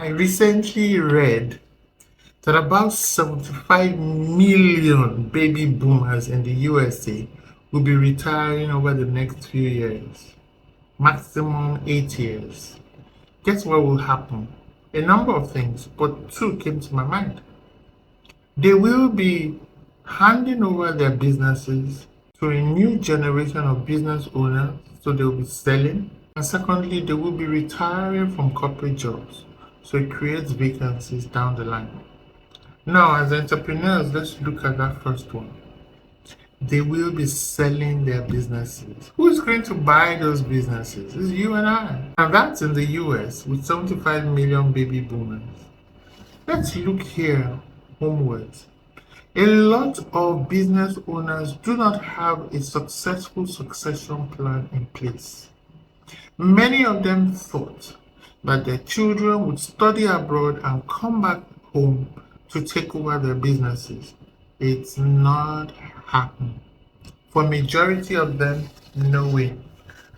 I recently read that about 75 million baby boomers in the USA will be retiring over the next few years, maximum 8 years. Guess what will happen? A number of things, but two came to my mind. They will be handing over their businesses to a new generation of business owners, so they'll be selling. And secondly, they will be retiring from corporate jobs, so it creates vacancies down the line. Now, as entrepreneurs, let's look at that first one. They will be selling their businesses. Who is going to buy those businesses? It's you and I. And that's in the US with 75 million baby boomers. Let's look here homewards. A lot of business owners do not have a successful succession plan in place. Many of them thought that their children would study abroad and come back home to take over their businesses. It's not happening. For majority of them, no way.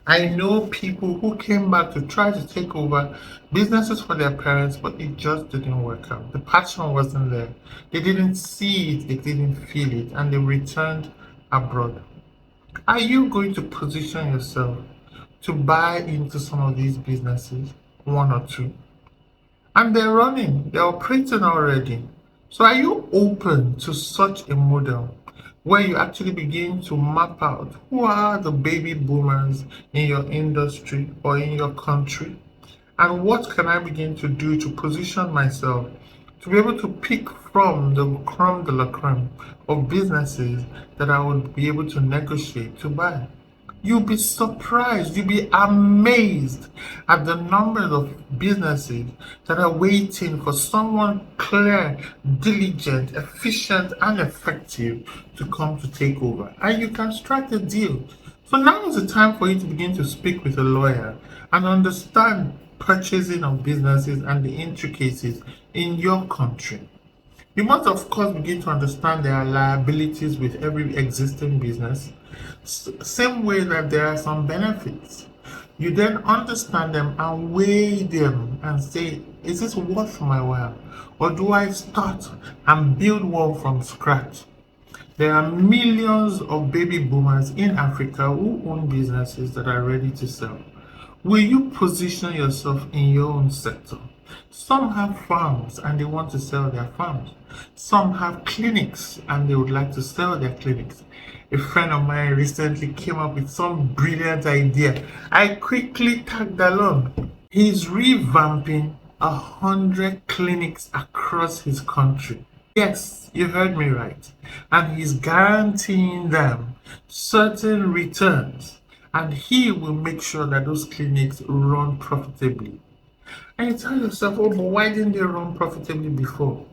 I know people who came back to try to take over businesses for their parents, but it just didn't work out. The passion wasn't there. They didn't see it, they didn't feel it, and they returned abroad. Are you going to position yourself to buy into some of these businesses, one or two? And they're running, they're operating already. So are you open to such a model where you actually begin to map out who are the baby boomers in your industry or in your country? And what can I begin to do to position myself to be able to pick from the creme de la creme of businesses that I would be able to negotiate to buy? You'll be surprised, you'll be amazed at the numbers of businesses that are waiting for someone clear, diligent, efficient, and effective to come to take over. And you can strike a deal. So now is the time for you to begin to speak with a lawyer and understand purchasing of businesses and the intricacies in your country. You must, of course, begin to understand there are liabilities with every existing business, same way that there are some benefits. You then understand them and weigh them and say, is this worth my while? Or do I start and build one from scratch? There are millions of baby boomers in Africa who own businesses that are ready to sell. Will you position yourself in your own sector? Some have farms and they want to sell their farms. Some have clinics and they would like to sell their clinics. A friend of mine recently came up with some brilliant idea. I quickly tagged along. He's revamping 100 clinics across his country. Yes, you heard me right. And he's guaranteeing them certain returns. And he will make sure that those clinics run profitably. And you tell yourself, oh, but why didn't they run profitably before?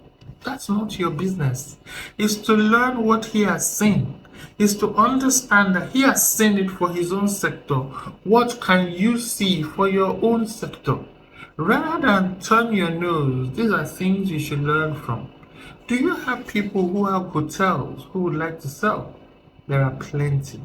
That's not your business. It's to learn what he has seen. It's to understand that he has seen it for his own sector. What can you see for your own sector? Rather than turn your nose, these are things you should learn from. Do you have people who have hotels who would like to sell? There are plenty.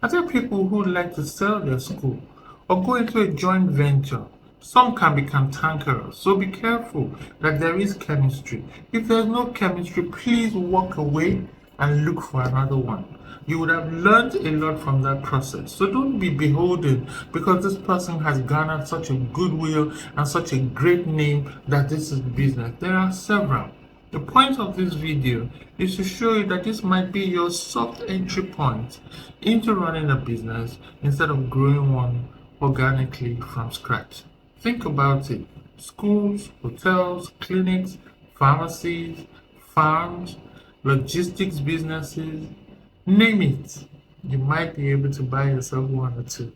Are there people who would like to sell their school or go into a joint venture? Some can be cantankerous, so be careful that there is chemistry. If there's no chemistry, please walk away and look for another one. You would have learned a lot from that process. So don't be beholden because this person has garnered such a goodwill and such a great name that this is business. There are several. The point of this video is to show you that this might be your soft entry point into running a business instead of growing one organically from scratch. Think about it. Schools, hotels, clinics, pharmacies, farms, logistics businesses, name it. You might be able to buy yourself one or two.